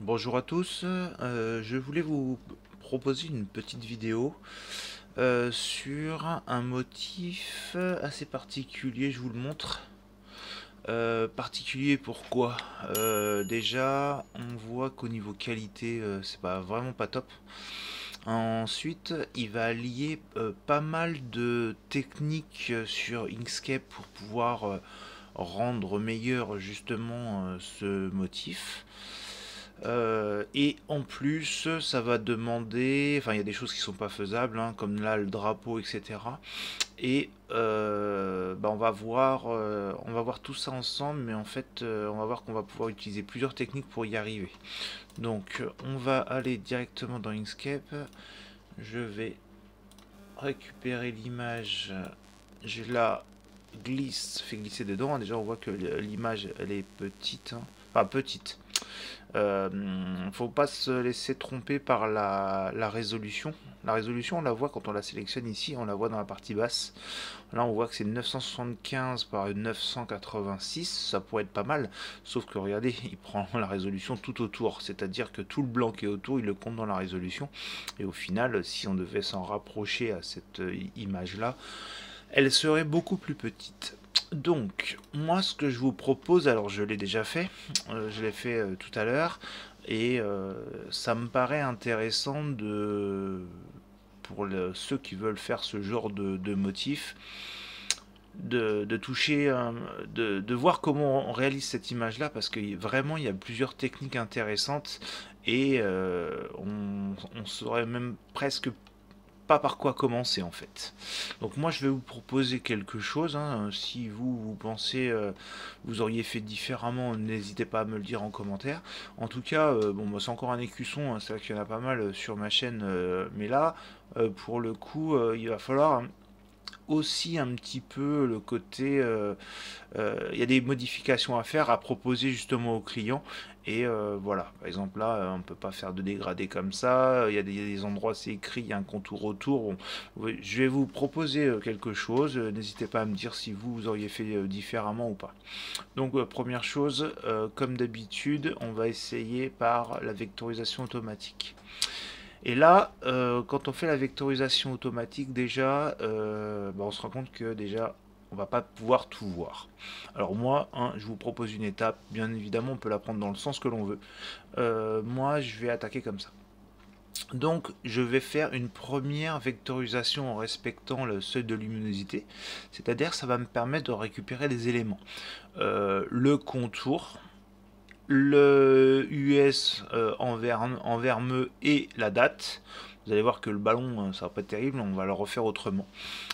Bonjour à tous, je voulais vous proposer une petite vidéo sur un motif assez particulier, je vous le montre. Particulier pourquoi? Déjà, on voit qu'au niveau qualité, c'est pas vraiment pas top. Ensuite, il va allier pas mal de techniques sur Inkscape pour pouvoir rendre meilleur justement ce motif. Et en plus, ça va demander, enfin il y a des choses qui sont pas faisables, hein, comme là le drapeau, etc. Et bah, on va voir tout ça ensemble, mais en fait, on va voir qu'on va pouvoir utiliser plusieurs techniques pour y arriver. Donc, on va aller directement dans Inkscape. Je vais récupérer l'image. Je la glisse, fais glisser dedans. Déjà, on voit que l'image, elle est petite, hein. Enfin, petite. Faut pas se laisser tromper par la résolution. La résolution, on la voit quand on la sélectionne ici, on la voit dans la partie basse. Là, on voit que c'est 975 par 986, ça pourrait être pas mal. Sauf que regardez, il prend la résolution tout autour, c'est-à-dire que tout le blanc qui est autour, il le compte dans la résolution. Et au final, si on devait s'en rapprocher à cette image-là, elle serait beaucoup plus petite. Donc, moi, ce que je vous propose, alors je l'ai déjà fait, je l'ai fait tout à l'heure, et ça me paraît intéressant pour ceux qui veulent faire ce genre de motif, de toucher, de voir comment on réalise cette image-là, parce que vraiment, il y a plusieurs techniques intéressantes, et on saurait même presque pas par quoi commencer en fait. Donc moi je vais vous proposer quelque chose, hein. Si vous pensez vous auriez fait différemment, n'hésitez pas à me le dire en commentaire. En tout cas, bon moi c'est encore un écusson, hein. C'est vrai qu'il y en a pas mal sur ma chaîne, mais là pour le coup il va falloir aussi un petit peu le côté il y a des modifications à faire, à proposer justement aux clients. Et voilà, par exemple là, on ne peut pas faire de dégradé comme ça. Il y a des endroits, c'est écrit, il y a un contour autour. Bon, oui, je vais vous proposer quelque chose. N'hésitez pas à me dire si vous auriez fait différemment ou pas. Donc, première chose, comme d'habitude, on va essayer par la vectorisation automatique. Et là, quand on fait la vectorisation automatique, déjà, bah, on se rend compte que déjà, on va pas pouvoir tout voir. Alors moi, hein, je vous propose une étape. Bien évidemment, on peut la prendre dans le sens que l'on veut. Moi, je vais attaquer comme ça. Donc, je vais faire une première vectorisation en respectant le seuil de luminosité. C'est-à-dire, ça va me permettre de récupérer des éléments. Le contour, le US en vermeux et la date. Vous allez voir que le ballon, ça va pas être terrible, on va le refaire autrement.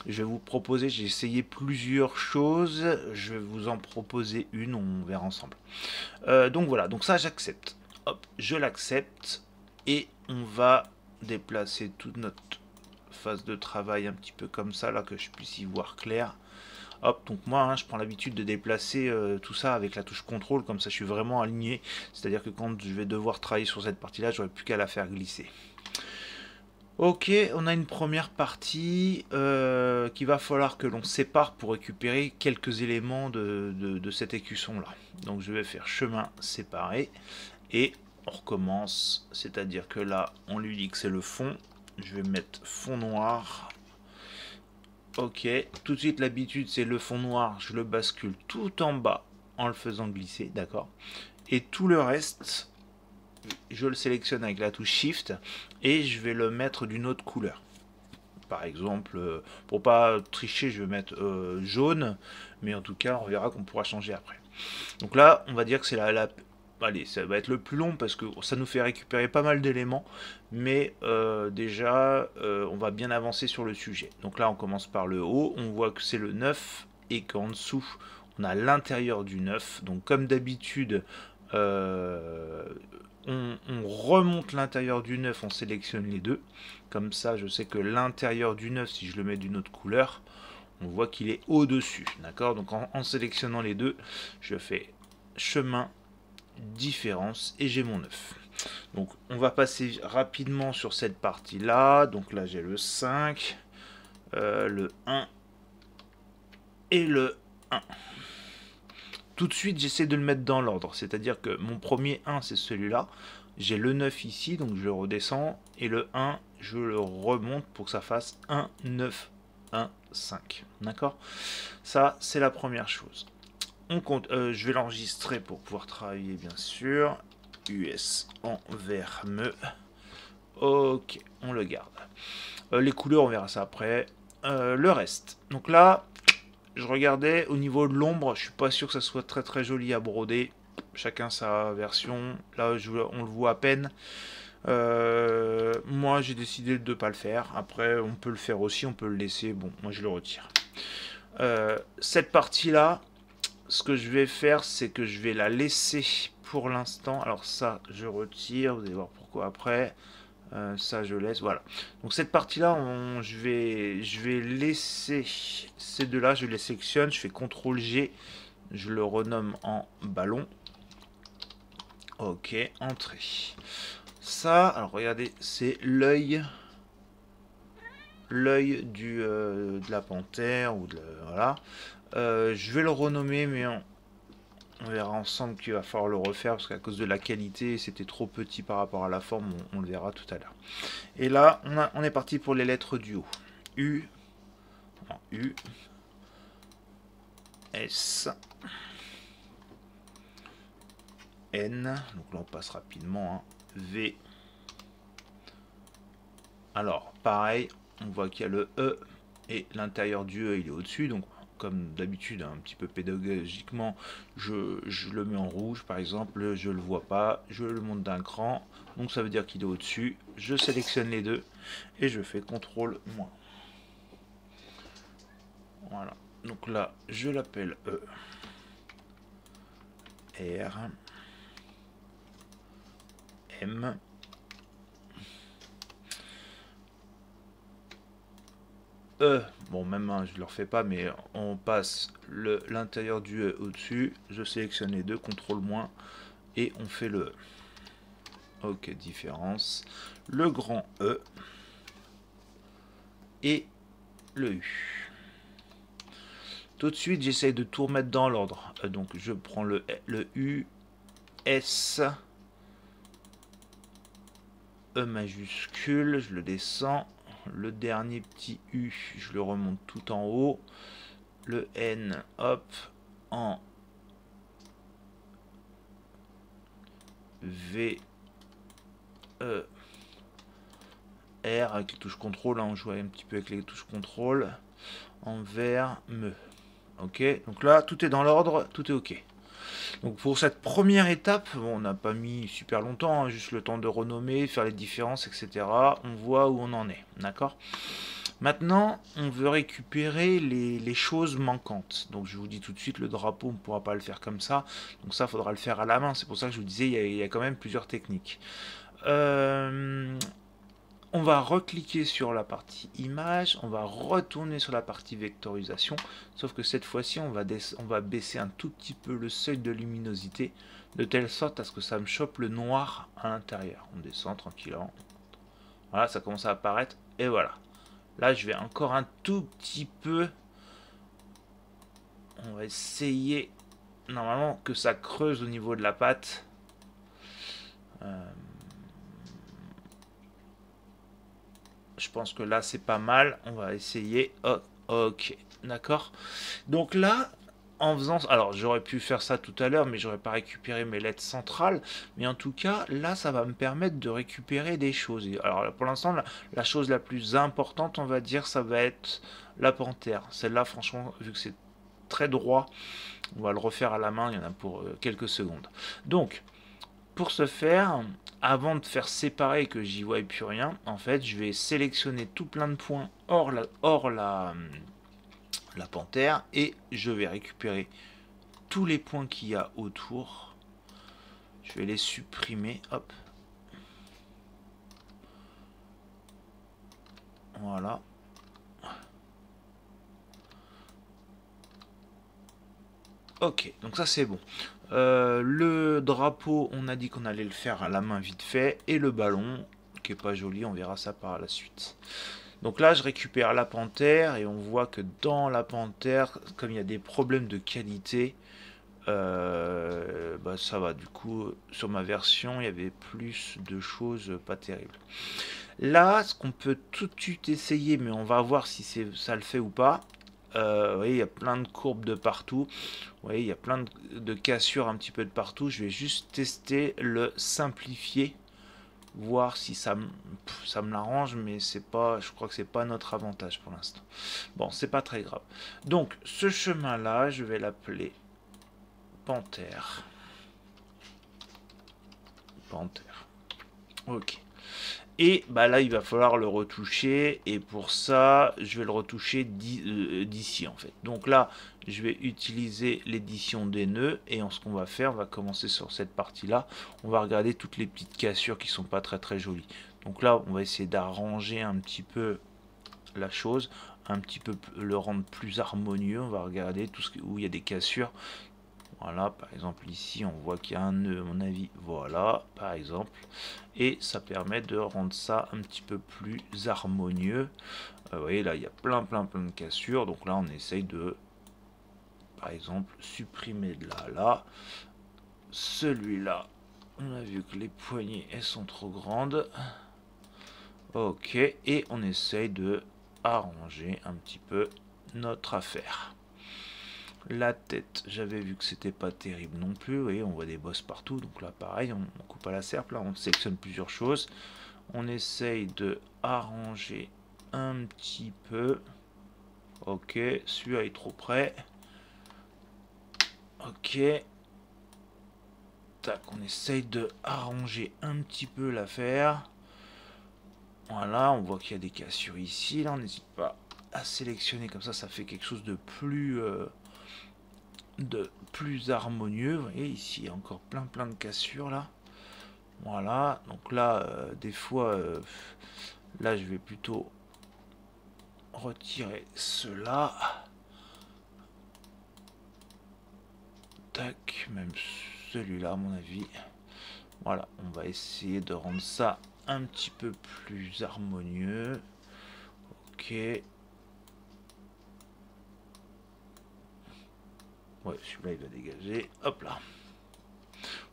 Je vais vous proposer, j'ai essayé plusieurs choses, je vais vous en proposer une, on verra ensemble. Donc voilà, donc ça j'accepte. Hop, je l'accepte et on va déplacer toute notre phase de travail un petit peu comme ça, là que je puisse y voir clair. Hop, donc moi, hein, je prends l'habitude de déplacer tout ça avec la touche contrôle, comme ça je suis vraiment aligné. C'est-à-dire que quand je vais devoir travailler sur cette partie-là, j'aurai plus qu'à la faire glisser. Ok, on a une première partie qu'il va falloir que l'on sépare pour récupérer quelques éléments de cet écusson-là. Donc je vais faire chemin séparé et on recommence. C'est-à-dire que là, on lui dit que c'est le fond. Je vais mettre fond noir. Ok, tout de suite l'habitude c'est le fond noir, je le bascule tout en bas en le faisant glisser, d'accord. Et tout le reste, je le sélectionne avec la touche Shift et je vais le mettre d'une autre couleur. Par exemple, pour pas tricher, je vais mettre jaune, mais en tout cas, on verra qu'on pourra changer après. Donc là, on va dire que c'est allez, ça va être le plus long parce que ça nous fait récupérer pas mal d'éléments, mais déjà, on va bien avancer sur le sujet. Donc là, on commence par le haut, on voit que c'est le 9 et qu'en dessous, on a l'intérieur du 9. Donc comme d'habitude, euh, on remonte l'intérieur du 9, on sélectionne les deux. Comme ça, je sais que l'intérieur du 9, si je le mets d'une autre couleur, on voit qu'il est au-dessus. D'accord. Donc en sélectionnant les deux, je fais chemin, différence et j'ai mon 9. Donc on va passer rapidement sur cette partie-là. Donc là j'ai le 5, le 1 et le 1. Tout de suite j'essaie de le mettre dans l'ordre. C'est-à-dire que mon premier 1 c'est celui-là. J'ai le 9 ici, donc je le redescends. Et le 1, je le remonte pour que ça fasse 1, 9, 1, 5. D'accord? Ça, c'est la première chose. On compte, je vais l'enregistrer pour pouvoir travailler, bien sûr. US en vermeux. Ok, on le garde. Les couleurs, on verra ça après. Le reste. Donc là, je regardais au niveau de l'ombre. Je suis pas sûr que ça soit très très joli à broder. Chacun sa version. Là, on le voit à peine. Moi, j'ai décidé de ne pas le faire. Après, on peut le faire aussi, on peut le laisser. Bon, moi, je le retire. Cette partie-là, ce que je vais faire, c'est que je vais la laisser pour l'instant. Alors ça, je retire. Vous allez voir pourquoi après. Ça, je laisse. Voilà. Donc cette partie-là, je vais laisser ces deux-là. Je les sélectionne. Je fais CTRL G. Je le renomme en ballon. Ok, entrée. Ça, alors regardez, c'est l'œil de la panthère ou voilà. Je vais le renommer, mais on verra ensemble qu'il va falloir le refaire parce qu'à cause de la qualité, c'était trop petit par rapport à la forme. On le verra tout à l'heure. Et là, on est parti pour les lettres du haut. U, U, S, N. Donc là, on passe rapidement. Hein. V. Alors, pareil, on voit qu'il y a le E et l'intérieur du E, il est au-dessus. Donc, comme d'habitude, un petit peu pédagogiquement, je le mets en rouge, par exemple. Je le vois pas, je le monte d'un cran. Donc, ça veut dire qu'il est au-dessus. Je sélectionne les deux et je fais CTRL-. Voilà. Donc là, je l'appelle E. R. M. Bon, même je ne le refais pas, mais on passe l'intérieur du E au-dessus. Je sélectionne les deux, CTRL- et on fait le E. Ok, différence. Le grand E et le U. Tout de suite, j'essaye de tout remettre dans l'ordre. Donc, je prends le U, S, E majuscule, je le descends. Le dernier petit U, je le remonte tout en haut. Le N, hop, en V, E, R avec les touches contrôle. Hein, on joue un petit peu avec les touches contrôle. En vert, me. Ok, donc là, tout est dans l'ordre, tout est ok. Donc pour cette première étape, bon, on n'a pas mis super longtemps, hein, juste le temps de renommer, faire les différences, etc. On voit où on en est, d'accord? Maintenant, on veut récupérer les choses manquantes. Donc je vous dis tout de suite, le drapeau, on ne pourra pas le faire comme ça. Donc ça, il faudra le faire à la main. C'est pour ça que je vous disais, il y a quand même plusieurs techniques. On va recliquer sur la partie image, on va retourner sur la partie vectorisation, sauf que cette fois-ci, on va baisser un tout petit peu le seuil de luminosité, de telle sorte à ce que ça me chope le noir à l'intérieur. On descend tranquillement. Voilà, ça commence à apparaître, et voilà. Là, je vais encore un tout petit peu. On va essayer, normalement, que ça creuse au niveau de la patte. Je pense que là, c'est pas mal. On va essayer. Oh, ok, d'accord. Donc là, en faisant... Alors, j'aurais pu faire ça tout à l'heure, mais j'aurais pas récupéré mes lettres centrales. Mais en tout cas, là, ça va me permettre de récupérer des choses. Alors, pour l'instant, la chose la plus importante, on va dire, ça va être la panthère. Celle-là, franchement, vu que c'est très droit, on va le refaire à la main. Il y en a pour quelques secondes. Donc, pour ce faire, avant de faire séparer que j'y vois plus rien, en fait, je vais sélectionner tout plein de points hors la panthère et je vais récupérer tous les points qu'il y a autour. Je vais les supprimer, hop. Voilà. Ok, donc ça c'est bon. Le drapeau, on a dit qu'on allait le faire à la main vite fait. Et le ballon, qui est pas joli, on verra ça par la suite. Donc là, je récupère la panthère et on voit que dans la panthère, comme il y a des problèmes de qualité, Bah ça va, du coup, sur ma version, il y avait plus de choses pas terribles. Là, ce qu'on peut tout de suite essayer, mais on va voir si ça le fait ou pas. Vous voyez, il y a plein de courbes de partout. Vous voyez, il y a plein de cassures un petit peu de partout. Je vais juste tester le simplifier, voir si ça me l'arrange, mais c'est pas, je crois que c'est pas notre avantage pour l'instant. Bon, c'est pas très grave. Donc, ce chemin-là, je vais l'appeler Panthère. Panthère. Ok. Et bah là, il va falloir le retoucher. Et pour ça, je vais le retoucher d'ici en fait. Donc là, je vais utiliser l'édition des nœuds. Et ce qu'on va faire, on va commencer sur cette partie-là. On va regarder toutes les petites cassures qui sont pas très très jolies. Donc là, on va essayer d'arranger un petit peu la chose. Un petit peu le rendre plus harmonieux. On va regarder tout ce où il y a des cassures. Voilà, par exemple ici on voit qu'il y a un nœud à mon avis, voilà, par exemple. Et ça permet de rendre ça un petit peu plus harmonieux. Vous voyez là il y a plein de cassures, donc là on essaye de, par exemple, supprimer de là à là. Celui-là, on a vu que les poignées elles sont trop grandes. Ok, et on essaye de arranger un petit peu notre affaire. La tête, j'avais vu que c'était pas terrible non plus. Vous voyez, on voit des bosses partout. Donc là, pareil, on coupe à la serpe. Là, on sélectionne plusieurs choses. On essaye de arranger un petit peu. Ok, celui-là est trop près. Ok. Tac, on essaye de arranger un petit peu l'affaire. Voilà, on voit qu'il y a des cassures ici. Là, on n'hésite pas à sélectionner comme ça fait quelque chose de plus harmonieux. Vous voyez ici il y a encore plein de cassures là. Voilà, donc là des fois là je vais plutôt retirer cela. Tac, même celui-là à mon avis. Voilà, on va essayer de rendre ça un petit peu plus harmonieux. Ok. Ouais, celui-là il va dégager. Hop là.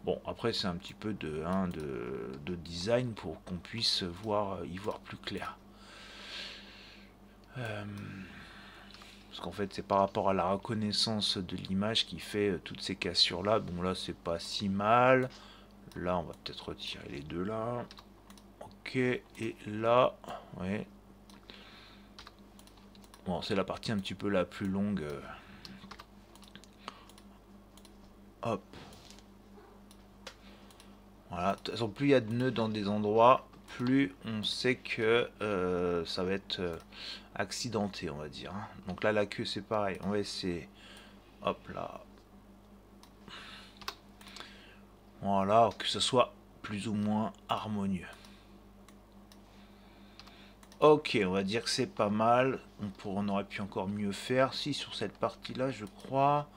Bon, après c'est un petit peu de design pour qu'on puisse y voir plus clair. Parce qu'en fait c'est par rapport à la reconnaissance de l'image qui fait toutes ces cassures là. Bon là c'est pas si mal. Là on va peut-être retirer les deux là. Ok, et là, ouais. Bon, c'est la partie un petit peu la plus longue. Hop. Voilà, de toute façon, plus il y a de nœuds dans des endroits, plus on sait que ça va être accidenté, on va dire. Donc là, la queue, c'est pareil. On va essayer. Hop là. Voilà, que ce soit plus ou moins harmonieux. Ok, on va dire que c'est pas mal. On aurait pu encore mieux faire. Si, sur cette partie-là, je crois.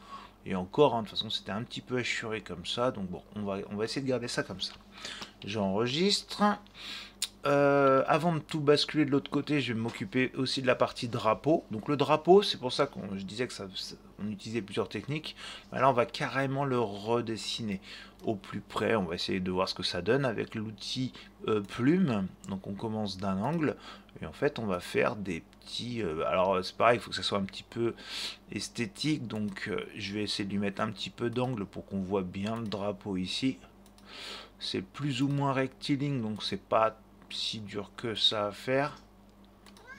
Et encore, de toute façon, c'était un petit peu assuré comme ça. Donc bon, on va essayer de garder ça comme ça. J'enregistre. Avant de tout basculer de l'autre côté, je vais m'occuper aussi de la partie drapeau. Donc le drapeau, c'est pour ça que je disais que on utilisait plusieurs techniques. Là, on va carrément le redessiner au plus près. On va essayer de voir ce que ça donne avec l'outil plume. Donc on commence d'un angle et en fait on va faire des petits. Alors c'est pareil, il faut que ça soit un petit peu esthétique. Donc je vais essayer de lui mettre un petit peu d'angle pour qu'on voit bien le drapeau ici. C'est plus ou moins rectiligne, donc c'est pas si dur que ça à faire.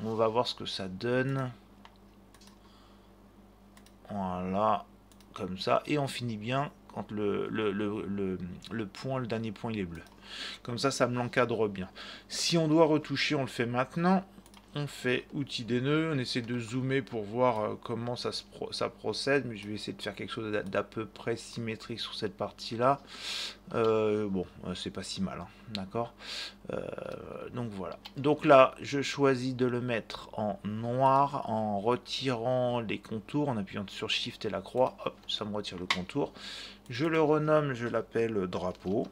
On va voir ce que ça donne. Voilà, comme ça. Et on finit bien quand le point, le dernier point, il est bleu. Comme ça me l'encadre bien. Si on doit retoucher, on le fait maintenant. On fait outil des nœuds, on essaie de zoomer pour voir comment ça procède, mais je vais essayer de faire quelque chose d'à peu près symétrique sur cette partie-là. Bon, c'est pas si mal, hein, d'accord. Donc voilà. Donc là, je choisis de le mettre en noir en retirant les contours, en appuyant sur Shift et la croix. Hop, ça me retire le contour. Je le renomme, je l'appelle drapeau.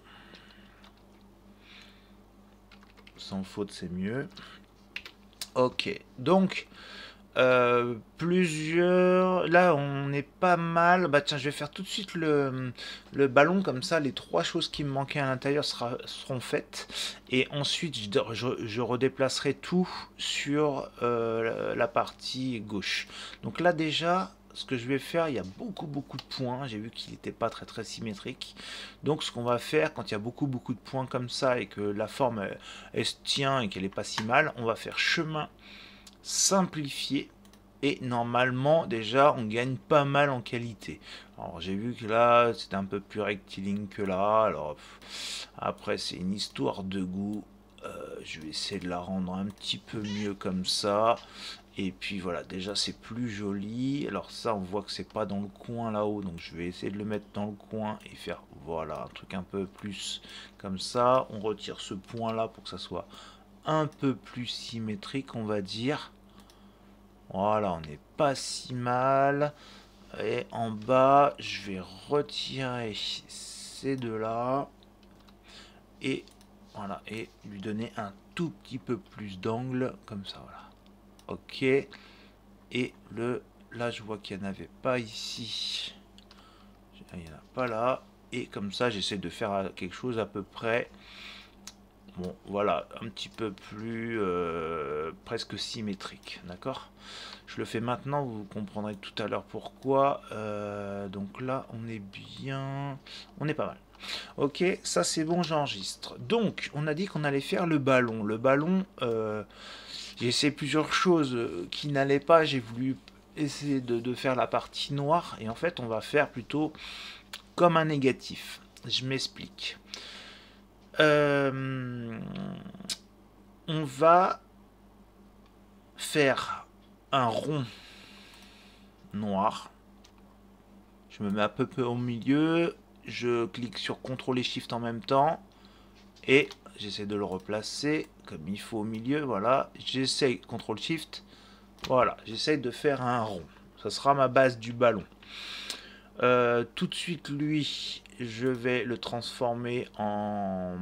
Sans faute, c'est mieux. Ok, donc Plusieurs. Là, on est pas mal. Bah tiens, je vais faire tout de suite le ballon, comme ça, les trois choses qui me manquaient à l'intérieur seront faites. Et ensuite, je redéplacerai tout sur la partie gauche. Donc là, déjà, ce que je vais faire, il y a beaucoup de points. J'ai vu qu'il n'était pas très symétrique. Donc, ce qu'on va faire, quand il y a beaucoup de points comme ça et que la forme elle se tient et qu'elle est pas si mal, on va faire chemin simplifié et normalement déjà on gagne pas mal en qualité. Alors j'ai vu que là c'était un peu plus rectiligne que là, alors après c'est une histoire de goût. Je vais essayer de la rendre un petit peu mieux comme ça, et puis voilà, déjà c'est plus joli. Alors ça on voit que c'est pas dans le coin là-haut, donc je vais essayer de le mettre dans le coin et faire voilà un truc un peu plus comme ça. On retire ce point là pour que ça soit un peu plus symétrique, on va dire. Voilà, on n'est pas si mal. Et en bas, je vais retirer ces deux-là. Et voilà, et lui donner un tout petit peu plus d'angle, comme ça, voilà. Ok. Et là, je vois qu'il n'y en avait pas ici. Il n'y en a pas là. Et comme ça, j'essaie de faire quelque chose à peu près. Bon, voilà, un petit peu plus presque symétrique, d'accord? Je le fais maintenant, vous comprendrez tout à l'heure pourquoi. Donc là, on est bien, on est pas mal. Ok, ça c'est bon, j'enregistre. Donc, on a dit qu'on allait faire le ballon. Le ballon, j'ai essayé plusieurs choses qui n'allaient pas. J'ai voulu essayer de faire la partie noire. Et en fait, on va faire plutôt comme un négatif. Je m'explique. On va faire un rond noir. Je me mets un peu au milieu. Je clique sur CTRL et SHIFT en même temps. Et j'essaie de le replacer comme il faut au milieu. Voilà. J'essaie CTRL SHIFT. Voilà. J'essaie de faire un rond. Ça sera ma base du ballon. Tout de suite, lui, je vais le transformer en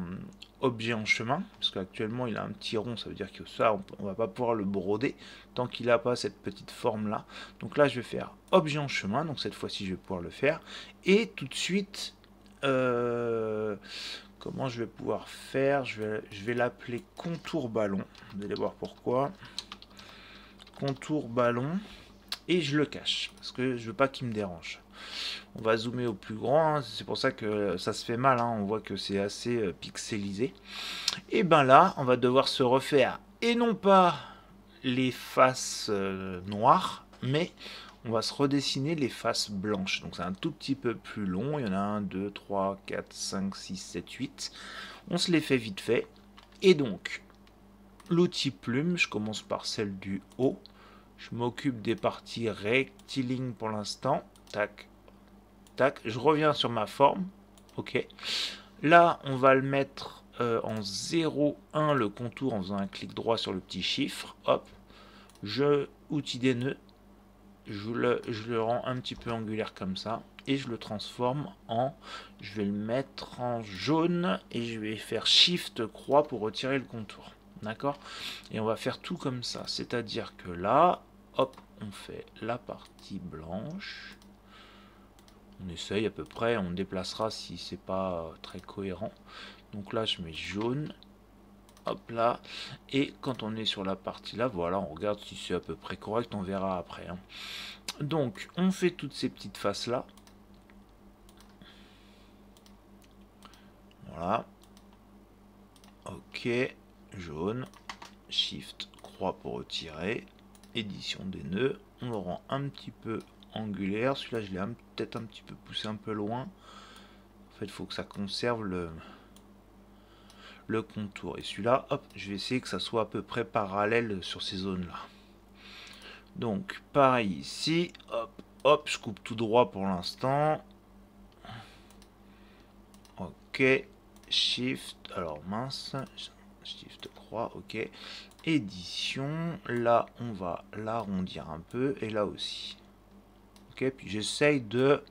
objet en chemin, parce qu'actuellement il a un petit rond, ça veut dire que ça on va pas pouvoir le broder tant qu'il n'a pas cette petite forme là. Donc là je vais faire objet en chemin, donc cette fois-ci je vais pouvoir le faire. Et tout de suite, comment je vais pouvoir faire, je vais l'appeler contour ballon, vous allez voir pourquoi. Contour ballon, et je le cache parce que je veux pas qu'il me dérange. On va zoomer au plus grand, hein. C'est pour ça que ça se fait mal, hein. On voit que c'est assez pixelisé. Et ben là, on va devoir se refaire, et non pas les faces noires, mais on va se redessiner les faces blanches. Donc c'est un tout petit peu plus long, il y en a 1, 2, 3, 4, 5, 6, 7, 8. On se les fait vite fait. Et donc, l'outil plume, je commence par celle du haut. Je m'occupe des parties rectilignes pour l'instant. Tac, tac. Je reviens sur ma forme. Ok. Là, on va le mettre en 0,1 le contour en faisant un clic droit sur le petit chiffre. Hop. Outil des nœuds. Je le rends un petit peu angulaire comme ça. Et je le transforme en... Je vais le mettre en jaune. Et je vais faire Shift croix pour retirer le contour. D'accord? Et on va faire tout comme ça. C'est-à-dire que là, hop, on fait la partie blanche. On essaye à peu près, on déplacera si c'est pas très cohérent. Donc là, je mets jaune. Hop là. Et quand on est sur la partie là, voilà, on regarde si c'est à peu près correct, on verra après, hein. Donc, on fait toutes ces petites faces là. Voilà. Ok. Jaune. Shift, croix pour retirer. Édition des nœuds. On le rend un petit peu angulaire. Celui-là, je l'ai peut-être un petit peu poussé un peu loin. En fait, il faut que ça conserve le contour. Et celui-là, hop, je vais essayer que ça soit à peu près parallèle sur ces zones-là. Donc, pareil ici. Hop, hop, je coupe tout droit pour l'instant. Ok. Shift. Alors, mince. Shift croix, ok. Édition. Là, on va l'arrondir un peu. Et là aussi. Ok, puis j'essaye de...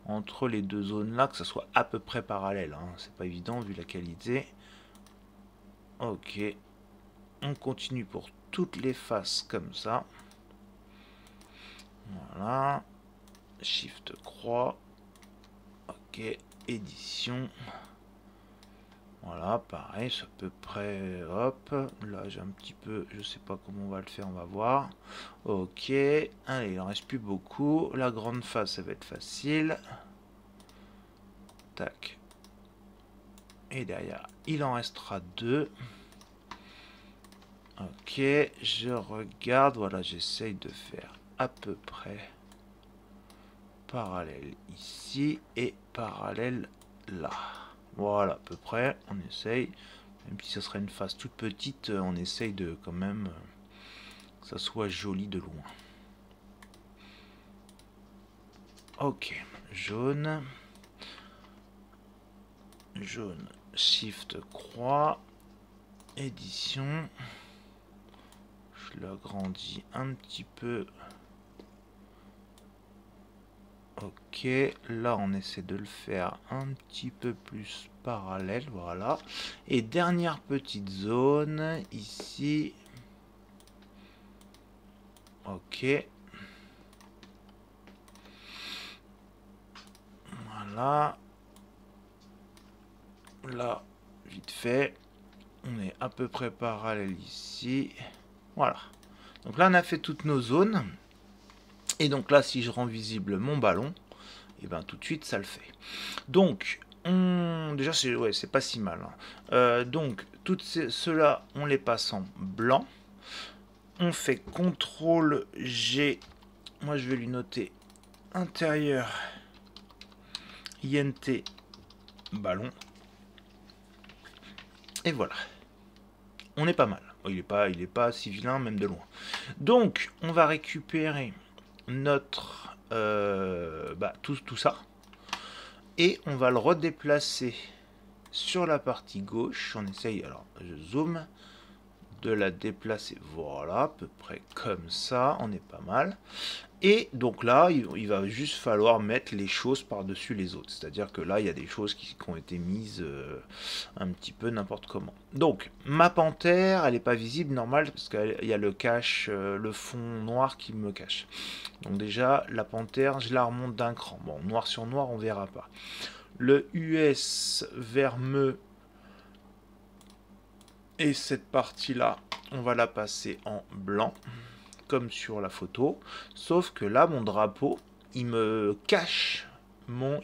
entre les deux zones là, que ça soit à peu près parallèle, hein. C'est pas évident vu la qualité. Ok, on continue pour toutes les faces comme ça. Voilà. Shift croix. Ok. Édition. Voilà, pareil, c'est à peu près, hop, là j'ai un petit peu, je sais pas comment on va le faire, on va voir. Ok, allez, il en reste plus beaucoup. La grande face, ça va être facile. Tac. Et derrière, il en restera deux. Ok, je regarde, voilà, j'essaye de faire à peu près parallèle ici et parallèle là. Voilà, à peu près, on essaye. Même si ce serait une face toute petite, on essaye de quand même que ça soit joli de loin. Ok, jaune. Jaune, shift croix. Édition. Je l'agrandis un petit peu. Ok, là on essaie de le faire un petit peu plus parallèle, voilà. Et dernière petite zone, ici. Ok. Voilà. Là, vite fait. On est à peu près parallèle ici. Voilà. Donc là, on a fait toutes nos zones. Et donc là, si je rends visible mon ballon, et ben tout de suite, ça le fait. Donc, déjà, c'est pas si mal. Donc, ceux-là, on les passe en blanc. On fait CTRL G. Moi, je vais lui noter intérieur INT ballon. Et voilà. On est pas mal. Il est pas si vilain, même de loin. Donc, on va récupérer notre tout ça. Et on va le redéplacer sur la partie gauche. On essaye, alors je zoome, de la déplacer, voilà, à peu près comme ça, on est pas mal. Et donc là, il va juste falloir mettre les choses par-dessus les autres. C'est-à-dire que là, il y a des choses qui ont été mises un petit peu n'importe comment. Donc, ma panthère, elle n'est pas visible, normal, parce qu'il y a le cache, le fond noir qui me cache. Donc déjà, la panthère, je la remonte d'un cran. Bon, noir sur noir, on verra pas. Le US vermeux et cette partie-là, on va la passer en blanc, comme sur la photo. Sauf que là, mon drapeau, il me cache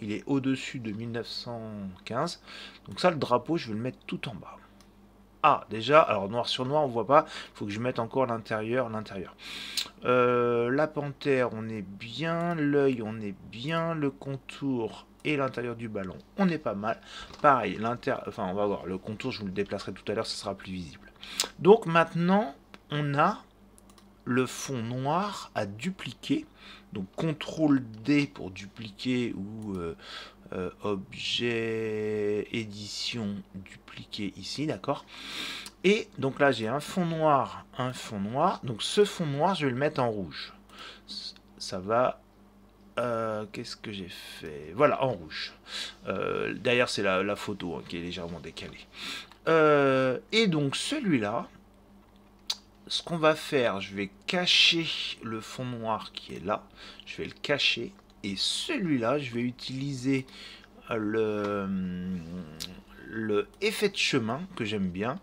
il est au-dessus de 1915. Donc ça, le drapeau, je vais le mettre tout en bas. Ah, déjà, alors noir sur noir, on voit pas. Il faut que je mette encore l'intérieur. La panthère, on est bien. L'œil, on est bien. Le contour et l'intérieur du ballon, on est pas mal. Pareil, on va voir. Le contour, je vous le déplacerai tout à l'heure, ce sera plus visible. Donc maintenant, on a le fond noir à dupliquer. Donc CTRL D pour dupliquer ou objet édition dupliquer ici, d'accord. Et donc là j'ai un fond noir. Donc ce fond noir, je vais le mettre en rouge. Ça va. Qu'est-ce que j'ai fait? Voilà, en rouge. Derrière, c'est la photo hein, qui est légèrement décalée. Et donc celui-là, ce qu'on va faire, je vais cacher le fond noir qui est là. Je vais le cacher. Et celui-là, je vais utiliser le effet de chemin que j'aime bien.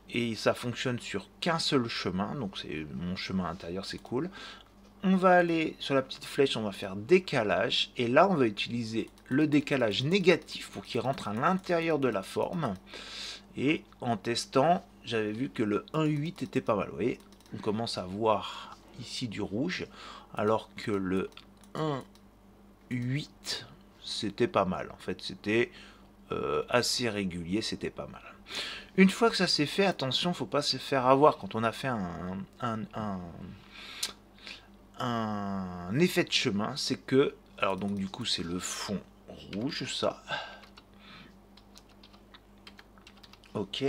Et ça fonctionne sur qu'un seul chemin. Donc c'est mon chemin intérieur, c'est cool. On va aller sur la petite flèche, on va faire décalage. Et là, on va utiliser le décalage négatif pour qu'il rentre à l'intérieur de la forme. Et en testant, j'avais vu que le 1.8 était pas mal. Vous voyez, on commence à voir ici du rouge. Alors que le 1.8, c'était pas mal. En fait, c'était assez régulier, c'était pas mal. Une fois que ça s'est fait, attention, faut pas se faire avoir quand on a fait un effet de chemin, c'est que, alors donc du coup c'est le fond rouge ça, ok,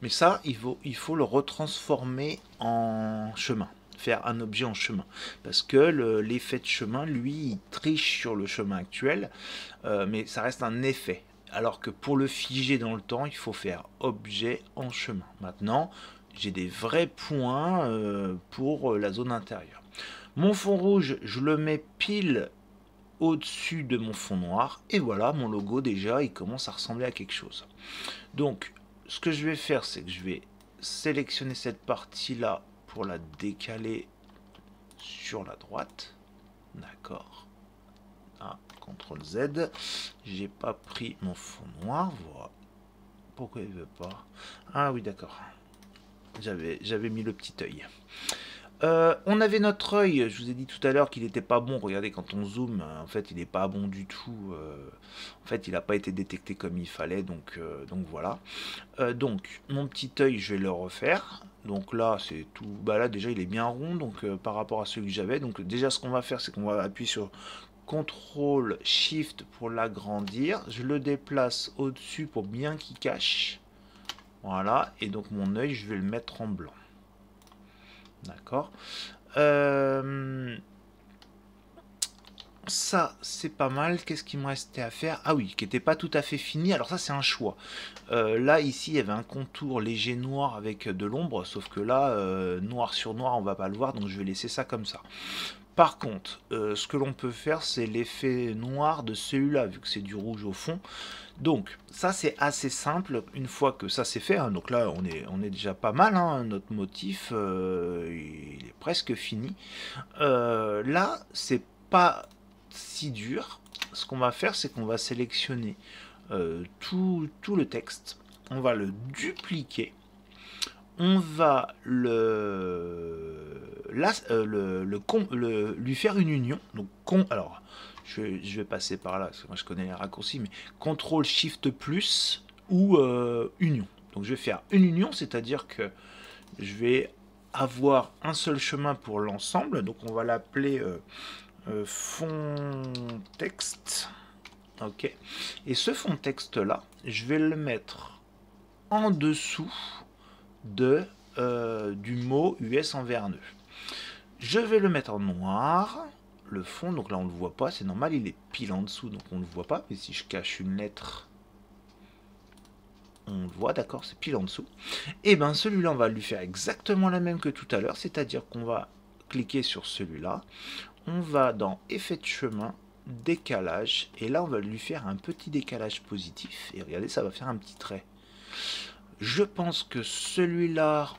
mais ça il faut le retransformer en chemin, faire un objet en chemin, parce que l'effet de chemin lui il triche sur le chemin actuel, mais ça reste un effet, alors que pour le figer dans le temps il faut faire objet en chemin. Maintenant j'ai des vrais points pour la zone intérieure. Mon fond rouge, je le mets pile au-dessus de mon fond noir. Et voilà, mon logo déjà, il commence à ressembler à quelque chose. Donc, ce que je vais faire, c'est que je vais sélectionner cette partie-là pour la décaler sur la droite. D'accord. Ah, CTRL Z. J'ai pas pris mon fond noir. Voilà. Pourquoi il veut pas? Ah oui, d'accord. J'avais mis le petit œil. On avait notre œil, je vous ai dit tout à l'heure qu'il n'était pas bon. Regardez, quand on zoome, en fait, il n'est pas bon du tout. En fait, il n'a pas été détecté comme il fallait, donc voilà. Donc, mon petit œil, je vais le refaire. Donc là, c'est tout. Bah là, déjà, il est bien rond, donc par rapport à celui que j'avais. Donc déjà, ce qu'on va faire, c'est qu'on va appuyer sur CTRL SHIFT pour l'agrandir. Je le déplace au-dessus pour bien qu'il cache. Voilà, et donc mon œil, je vais le mettre en blanc. D'accord. Ça, c'est pas mal. Qu'est-ce qu'il me restait à faire? Ah oui, qui n'était pas tout à fait fini. Alors ça, c'est un choix. Là, ici, il y avait un contour léger noir avec de l'ombre. Sauf que là, noir sur noir, on va pas le voir. Donc, je vais laisser ça comme ça. Par contre, ce que l'on peut faire, c'est l'effet noir de celui-là, vu que c'est du rouge au fond. Donc, ça c'est assez simple, une fois que ça c'est fait, hein, donc là on est déjà pas mal, hein, notre motif il est presque fini. Là, c'est pas si dur. Ce qu'on va faire, c'est qu'on va sélectionner tout le texte, on va le dupliquer, on va lui faire une union. Donc, alors, je vais passer par là, parce que moi je connais les raccourcis, mais CTRL SHIFT plus ou union. Donc je vais faire une union, c'est-à-dire que je vais avoir un seul chemin pour l'ensemble. Donc on va l'appeler fond texte. Ok. Et ce fond texte là, je vais le mettre en dessous du mot US en verneux. Je vais le mettre en noir, le fond, donc là on ne le voit pas, c'est normal, il est pile en dessous, donc on ne le voit pas, mais si je cache une lettre, on le voit, d'accord, c'est pile en dessous. Et bien celui-là, on va lui faire exactement la même que tout à l'heure, c'est-à-dire qu'on va cliquer sur celui-là, on va dans Effet de chemin, décalage, et là on va lui faire un petit décalage positif, et regardez, ça va faire un petit trait. Je pense que celui-là,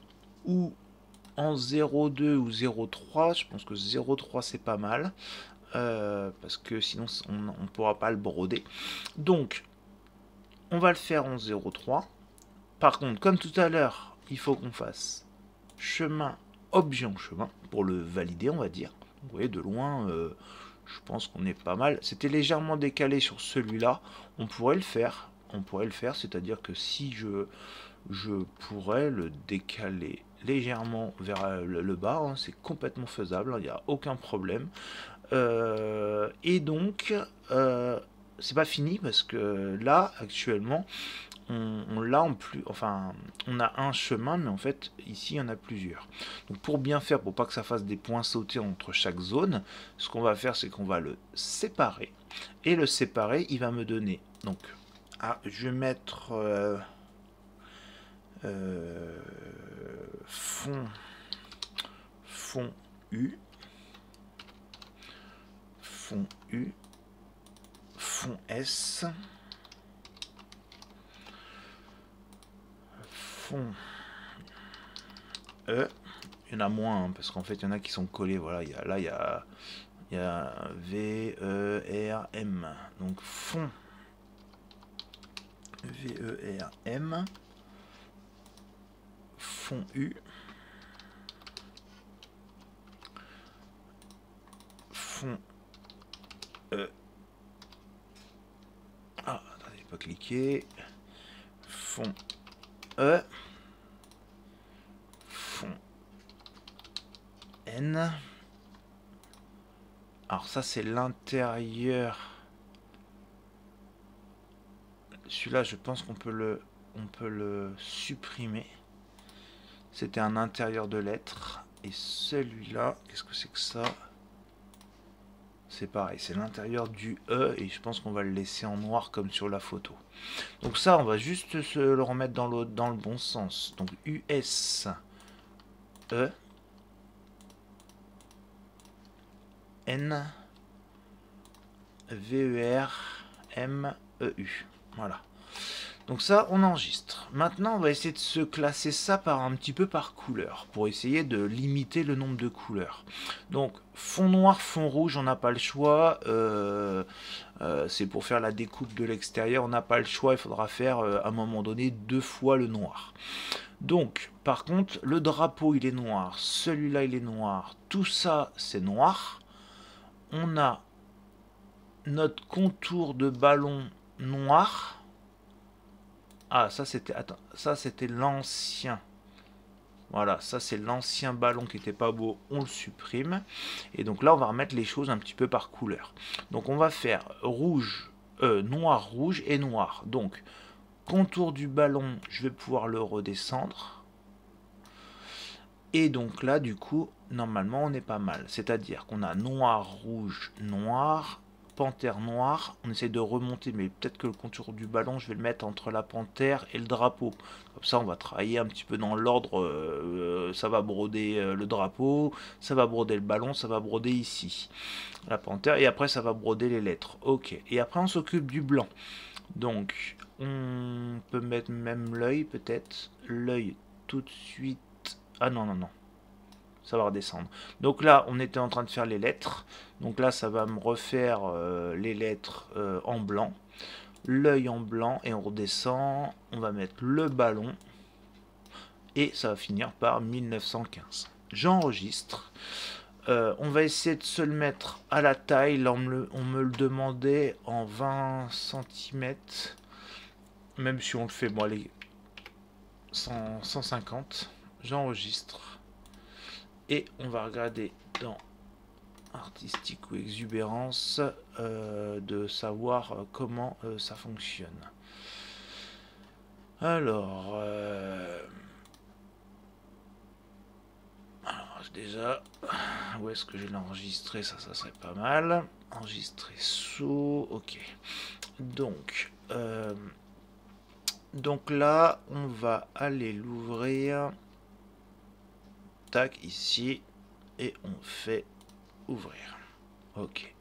ou en 0,2 ou 0,3, je pense que 0,3 c'est pas mal, parce que sinon on ne pourra pas le broder. Donc, on va le faire en 0,3. Par contre, comme tout à l'heure, il faut qu'on fasse chemin, objet en chemin, pour le valider, on va dire. Vous voyez, de loin, je pense qu'on est pas mal. C'était légèrement décalé sur celui-là. On pourrait le faire. C'est-à-dire que si je pourrais le décaler légèrement vers le bas, hein, c'est complètement faisable, il n'y a aucun problème. Et donc, c'est pas fini parce que là, actuellement, on a un chemin, mais en fait, ici, il y en a plusieurs. Donc, pour bien faire, pour pas que ça fasse des points sautés entre chaque zone, ce qu'on va faire, c'est qu'on va le séparer. Et le séparer, il va me donner. Donc, je vais mettre fond U, fond U, fond S, fond E. Il y en a moins, hein, parce qu'en fait, il y en a qui sont collés. Voilà, il y a V, E, R, M. Donc, fond V, E, R, M. Fond U. Fond E. Ah, attendez, j'ai pas cliqué. Fond E. Fond N. Alors ça c'est l'intérieur. Celui-là je pense qu'on peut le supprimer. C'était un intérieur de lettres. Et celui-là, qu'est-ce que c'est que ça? C'est pareil, c'est l'intérieur du E et je pense qu'on va le laisser en noir comme sur la photo. Donc ça, on va juste se le remettre dans le bon sens. Donc US E. N-V-E-R-M-E-U. Voilà. Donc ça, on enregistre. Maintenant, on va essayer de se classer ça par un petit peu par couleur, pour essayer de limiter le nombre de couleurs. Donc, fond noir, fond rouge, on n'a pas le choix. C'est pour faire la découpe de l'extérieur, on n'a pas le choix. Il faudra faire, à un moment donné, 2 fois le noir. Donc, par contre, le drapeau, il est noir. Celui-là, il est noir. Tout ça, c'est noir. On a notre contour de ballon noir. Ah, ça c'était, attends, ça c'était l'ancien. Voilà, ça c'est l'ancien ballon qui était pas beau, on le supprime. Et donc là, on va remettre les choses un petit peu par couleur. Donc on va faire rouge, noir, rouge et noir. Donc, contour du ballon, je vais pouvoir le redescendre. Et donc là, du coup, normalement, on est pas mal. C'est-à-dire qu'on a noir, rouge, noir, panthère noire. On essaie de remonter, mais peut-être que le contour du ballon, je vais le mettre entre la panthère et le drapeau. Comme ça, on va travailler un petit peu dans l'ordre. Ça va broder le drapeau, ça va broder le ballon, ça va broder ici la panthère. Et après, ça va broder les lettres. Ok. Et après, on s'occupe du blanc. Donc, on peut mettre même l'œil, peut-être. L'œil tout de suite. Ah non, non, non. Ça va redescendre. Donc là, on était en train de faire les lettres. Donc là, ça va me refaire les lettres en blanc. L'œil en blanc. Et on redescend. On va mettre le ballon. Et ça va finir par 1915. J'enregistre. On va essayer de se le mettre à la taille. Là, on me le demandait en 20 cm. Même si on le fait, bon, allez, 150. J'enregistre. Et on va regarder dans artistique ou exubérance de savoir comment ça fonctionne. Alors, déjà, où est-ce que je l'ai enregistré? Ça serait pas mal. Enregistrer sous, ok. Donc là, on va aller l'ouvrir. Tac, ici. Et on fait ouvrir. Ok.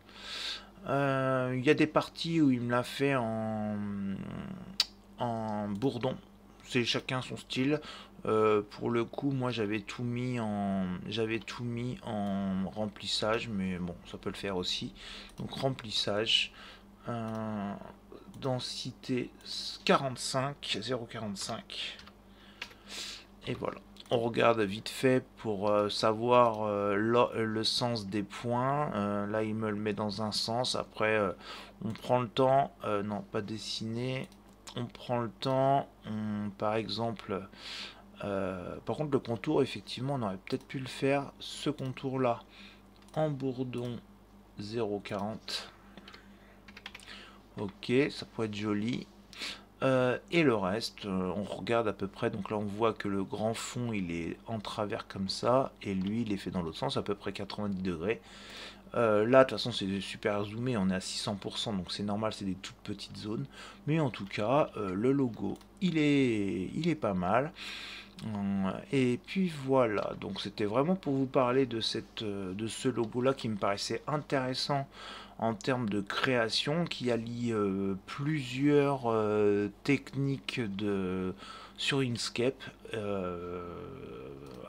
Il y a des parties où il me l'a fait en bourdon. C'est chacun son style. Pour le coup, moi j'avais tout mis en remplissage, mais bon, ça peut le faire aussi. Donc remplissage, densité 45, 0,45. Et voilà. On regarde vite fait pour savoir le sens des points. Là, il me le met dans un sens. Après, on prend le temps. Non, pas dessiner. On prend le temps. Par exemple, par contre, le contour, effectivement, on aurait peut-être pu le faire. Ce contour-là, en bourdon 0,40. Ok, ça pourrait être joli. Et le reste, on regarde à peu près. Donc là, on voit que le grand fond, il est en travers comme ça. Et lui, il est fait dans l'autre sens, à peu près 90 degrés. Là, de toute façon, c'est super zoomé. On est à 600%, donc c'est normal, c'est des toutes petites zones. Mais en tout cas, le logo, il est pas mal. Et puis voilà, donc c'était vraiment pour vous parler de ce logo-là qui me paraissait intéressant en termes de création, qui allie plusieurs techniques sur Inkscape,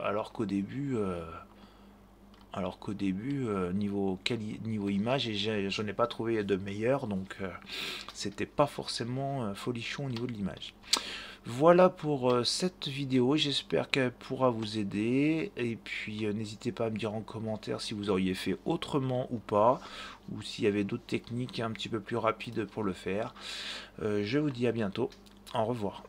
alors qu'au début, niveau image, et j'en ai pas trouvé de meilleur, donc c'était pas forcément folichon au niveau de l'image. Voilà pour cette vidéo, j'espère qu'elle pourra vous aider, et puis n'hésitez pas à me dire en commentaire si vous auriez fait autrement ou pas, ou s'il y avait d'autres techniques un petit peu plus rapides pour le faire. Je vous dis à bientôt, au revoir.